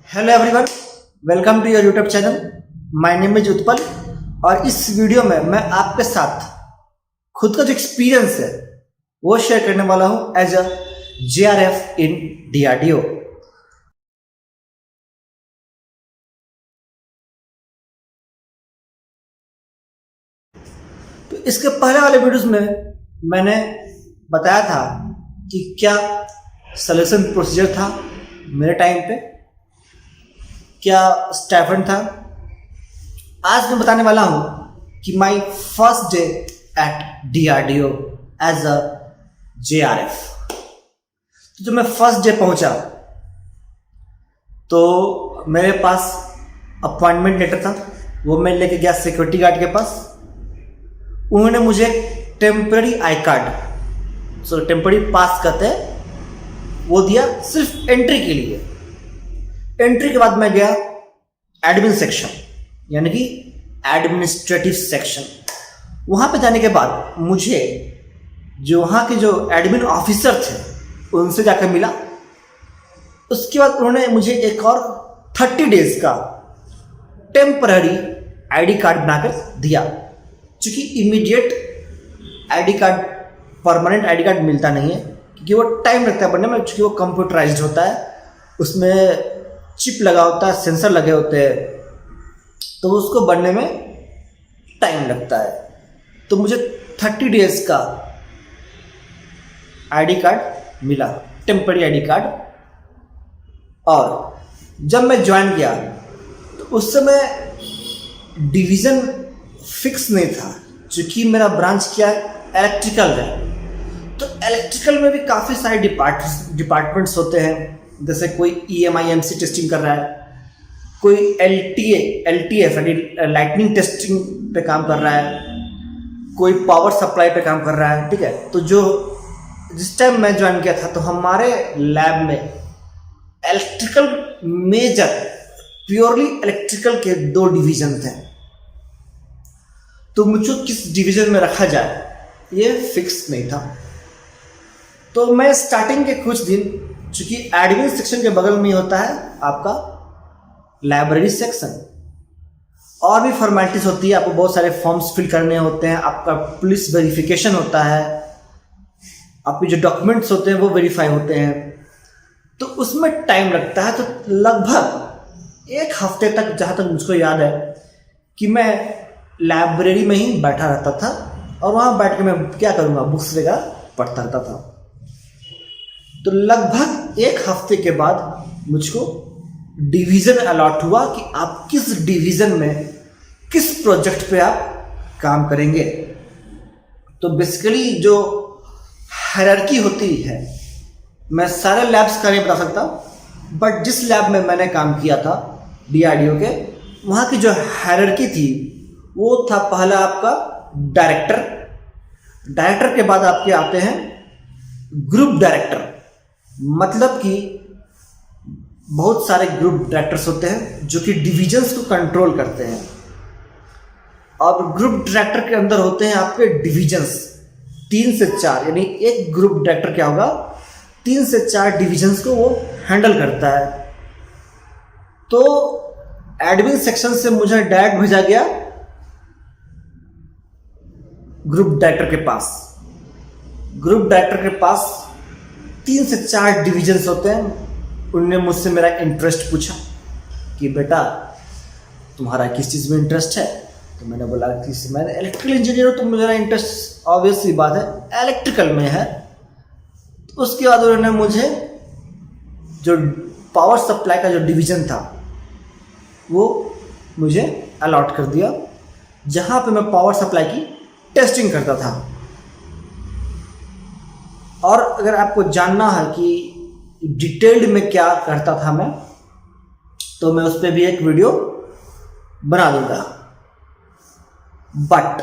Hello everyone, welcome to your YouTube channel. My name is Utpal और इस video में मैं आपके साथ खुद का जो एक्सपीरियंस है वो शेयर करने वाला हूं as a JRF in DRDO। तो इसके पहले वाले वीडियोस में मैंने बताया था कि क्या सिलेक्शन प्रोसीजर था मेरे टाइम पे, क्या स्टाइपेंड था। आज मैं बताने वाला हूं कि my first day at DRDO as a JRF। तो जब मैं फर्स्ट डे पहुंचा तो मेरे पास अपॉइंटमेंट लेटर था, वो मैं लेके गया सिक्योरिटी गार्ड के पास। उन्होंने मुझे टेम्पररी आई कार्ड, टेम्पररी पास कहते हैं, वो दिया सिर्फ एंट्री के लिए। एंट्री के बाद मैं गया एडमिन सेक्शन, यानी कि एडमिनिस्ट्रेटिव सेक्शन। वहां पे जाने के बाद मुझे जो वहां के जो एडमिन ऑफिसर थे उनसे जाकर मिला। उसके बाद उन्होंने मुझे एक और 30 डेज का टेम्पररी आईडी कार्ड बनाकर दिया, क्योंकि immediate ID card, permanent ID card मिलता नहीं है, क्योंकि वो टाइम लगता है बनने में, क्योंकि वो कंप्यूटराइज्ड होता है, उसमें चिप लगा होता है, सेंसर लगे होते हैं, तो उसको बनने में टाइम लगता है। तो मुझे 30 डेज का आईडी कार्ड मिला, टेम्पररी आईडी कार्ड। और जब मैं ज्वाइन किया तो उस समय डिवीज़न फिक्स नहीं था, क्योंकि मेरा ब्रांच क्या है, इलेक्ट्रिकल है। तो इलेक्ट्रिकल में भी काफ़ी सारे डिपार्टमेंट्स होते हैं, जैसे कोई EMI/EMC टेस्टिंग कर रहा है, कोई LTF यानी लाइटनिंग टेस्टिंग पे काम कर रहा है, कोई पावर सप्लाई पे काम कर रहा है। ठीक है, तो जिस टाइम मैं ज्वाइन किया था तो हमारे लैब में इलेक्ट्रिकल मेजर, प्योरली इलेक्ट्रिकल के 2 डिवीजन थे। तो मुझको किस डिवीजन में रखा जाए ये फिक्स नहीं था। तो मैं स्टार्टिंग के कुछ दिन, चूंकि एडमिन सेक्शन के बगल में होता है आपका लाइब्रेरी सेक्शन, और भी फॉर्मेलिटीज होती है, आपको बहुत सारे फॉर्म्स फिल करने होते हैं, आपका पुलिस वेरिफिकेशन होता है, आपके जो डॉक्यूमेंट्स होते हैं वो वेरीफाई होते हैं, तो उसमें टाइम लगता है। तो लगभग 1 हफ्ते तक, जहाँ तक मुझको याद है, कि मैं लाइब्रेरी में ही बैठा रहता था और वहाँ बैठ के मैं क्या करूँगा, बुक्स वगैरह पढ़ता रहता था। तो लगभग 1 हफ्ते के बाद मुझको डिवीज़न अलॉट हुआ कि आप किस डिवीज़न में, किस प्रोजेक्ट पे आप काम करेंगे। तो बेसिकली जो हायरार्की होती है, मैं सारे लैब्स का नहीं बता सकता, बट जिस लैब में मैंने काम किया था DRDO के, वहाँ की जो हायरार्की थी वो था, पहला आपका डायरेक्टर के बाद आपके आते हैं ग्रुप डायरेक्टर। मतलब कि बहुत सारे ग्रुप डायरेक्टर्स होते हैं जो कि डिविजन्स को कंट्रोल करते हैं, और ग्रुप डायरेक्टर के अंदर होते हैं आपके डिविजन्स 3 से 4, यानी एक ग्रुप डायरेक्टर क्या होगा, 3 से 4 डिविजन्स को वो हैंडल करता है। तो एडमिन सेक्शन से मुझे डायरेक्ट भेजा गया ग्रुप डायरेक्टर के पास। ग्रुप डायरेक्टर के पास 3 से 4 डिविजन्स होते हैं। उन्होंने मुझसे मेरा इंटरेस्ट पूछा कि बेटा तुम्हारा किस चीज़ में इंटरेस्ट है। तो मैंने बोला कि मैं इलेक्ट्रिकल इंजीनियर हूँ, तो मेरा इंटरेस्ट ऑब्वियस सी बात है इलेक्ट्रिकल में है। तो उसके बाद उन्होंने मुझे जो पावर सप्लाई का जो डिवीज़न था वो मुझे अलॉट कर दिया, जहाँ पे मैं पावर सप्लाई की टेस्टिंग करता था। और अगर आपको जानना है कि डिटेल्ड में क्या करता था मैं, तो मैं उस पर भी एक वीडियो बना दूंगा। बट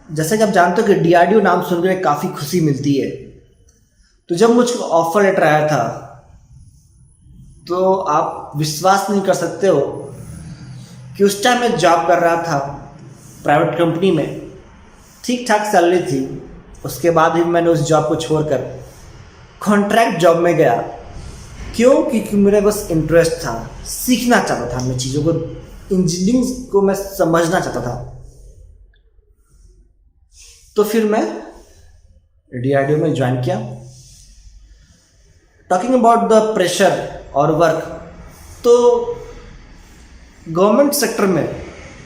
जैसे कि आप जानते हो कि DRDO नाम सुनकर काफ़ी खुशी मिलती है। तो जब मुझको ऑफर लेटर आया था तो आप विश्वास नहीं कर सकते हो कि उस टाइम मैं जॉब कर रहा था प्राइवेट कंपनी में, ठीक ठाक सैलरी थी। उसके बाद भी मैंने उस जॉब को छोड़कर कॉन्ट्रैक्ट जॉब में गया। क्यों? क्योंकि मेरा बस इंटरेस्ट था, सीखना चाहता था मैं चीज़ों को, इंजीनियरिंग को मैं समझना चाहता था। तो फिर मैं DRDO में ज्वाइन किया। टॉकिंग अबाउट द प्रेशर और वर्क, तो गवर्नमेंट सेक्टर में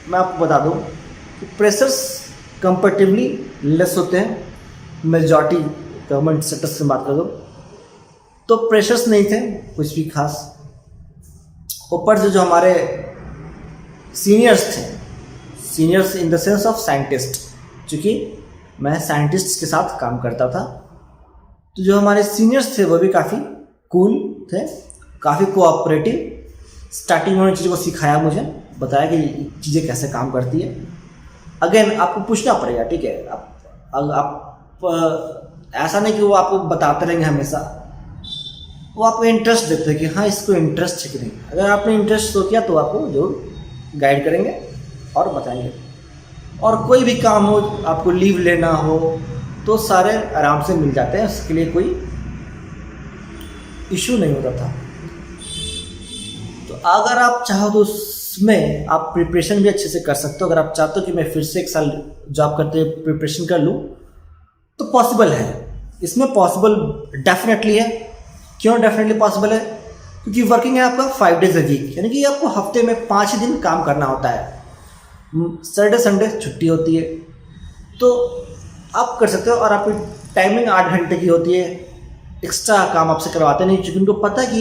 मैं आपको बता दूं कि प्रेशर्स कंपेरेटिवली लेस होते हैं। मेजॉरिटी गवर्नमेंट सेक्टर से बात कर दो तो प्रेशर्स नहीं थे कुछ भी खास। ऊपर से जो हमारे सीनियर्स थे, seniors in the sense of scientist, चूँकि मैं साइंटिस्ट के साथ काम करता था, तो जो हमारे सीनियर्स थे वो भी काफ़ी कूल थे, काफ़ी कोऑपरेटिव। स्टार्टिंग में उन्होंने चीज़ों को सिखाया, मुझे बताया कि चीज़ें कैसे काम करती है। अगेन आपको पूछना पड़ेगा, ठीक है? आप ऐसा नहीं कि वो आपको बताते रहेंगे हमेशा, वो आपको इंटरेस्ट देते हैं कि हाँ इसको इंटरेस्ट है कि नहीं। अगर आपने इंटरेस्ट शो किया तो आपको जरूर गाइड करेंगे और बताएंगे। और कोई भी काम हो, आपको लीव लेना हो तो सारे आराम से मिल जाते हैं, उसके लिए कोई इशू नहीं होता था। तो अगर आप चाहो तो उसमें आप प्रिपरेशन भी अच्छे से कर सकते हो। अगर आप चाहते हो कि मैं फिर से 1 साल जॉब करते प्रिपरेशन कर लूँ तो पॉसिबल है, इसमें पॉसिबल डेफिनेटली है। क्यों डेफिनेटली पॉसिबल है? क्योंकि वर्किंग है आपका 5 डेज अ वीक, यानी कि आपको हफ्ते में 5 ही दिन काम करना होता है। सैटरडे संडे छुट्टी होती है, तो आप कर सकते हो। और आपकी टाइमिंग 8 घंटे की होती है, एक्स्ट्रा काम आपसे करवाते नहीं, क्योंकि उनको पता है कि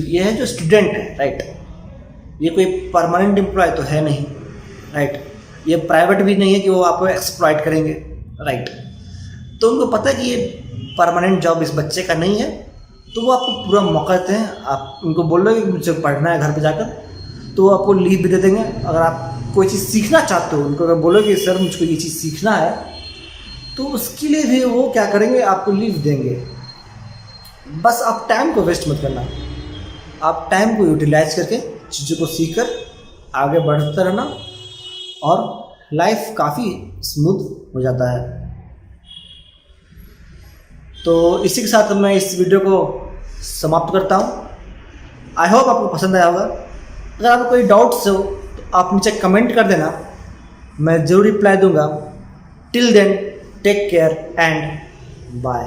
ये है जो स्टूडेंट है, राइट, ये कोई परमानेंट एम्प्लॉय तो है नहीं, राइट, ये प्राइवेट भी नहीं है कि वो आपको एक्सप्लॉइट करेंगे, राइट। तो उनको पता है कि ये परमानेंट जॉब इस बच्चे का नहीं है, तो वो आपको पूरा मौका देते हैं। आप उनको बोल रहे हो कि मुझे पढ़ना है घर पे जाकर, तो वो आपको लीव भी दे देंगे। अगर आप कोई चीज़ सीखना चाहते हो, उनको अगर बोलोगे कि सर मुझको ये चीज़ सीखना है, तो उसके लिए भी वो क्या करेंगे, आपको लीव देंगे। बस आप टाइम को वेस्ट मत करना, आप टाइम को यूटिलाइज करके चीज़ों को सीख कर आगे बढ़ते रहना और लाइफ काफ़ी स्मूथ हो जाता है। तो इसी के साथ मैं इस वीडियो को समाप्त करता हूँ। आई होप आपको पसंद आया होगा। अगर आपको कोई डाउट्स हो तो आप नीचे कमेंट कर देना, मैं ज़रूर रिप्लाई दूंगा। Till then take care and bye.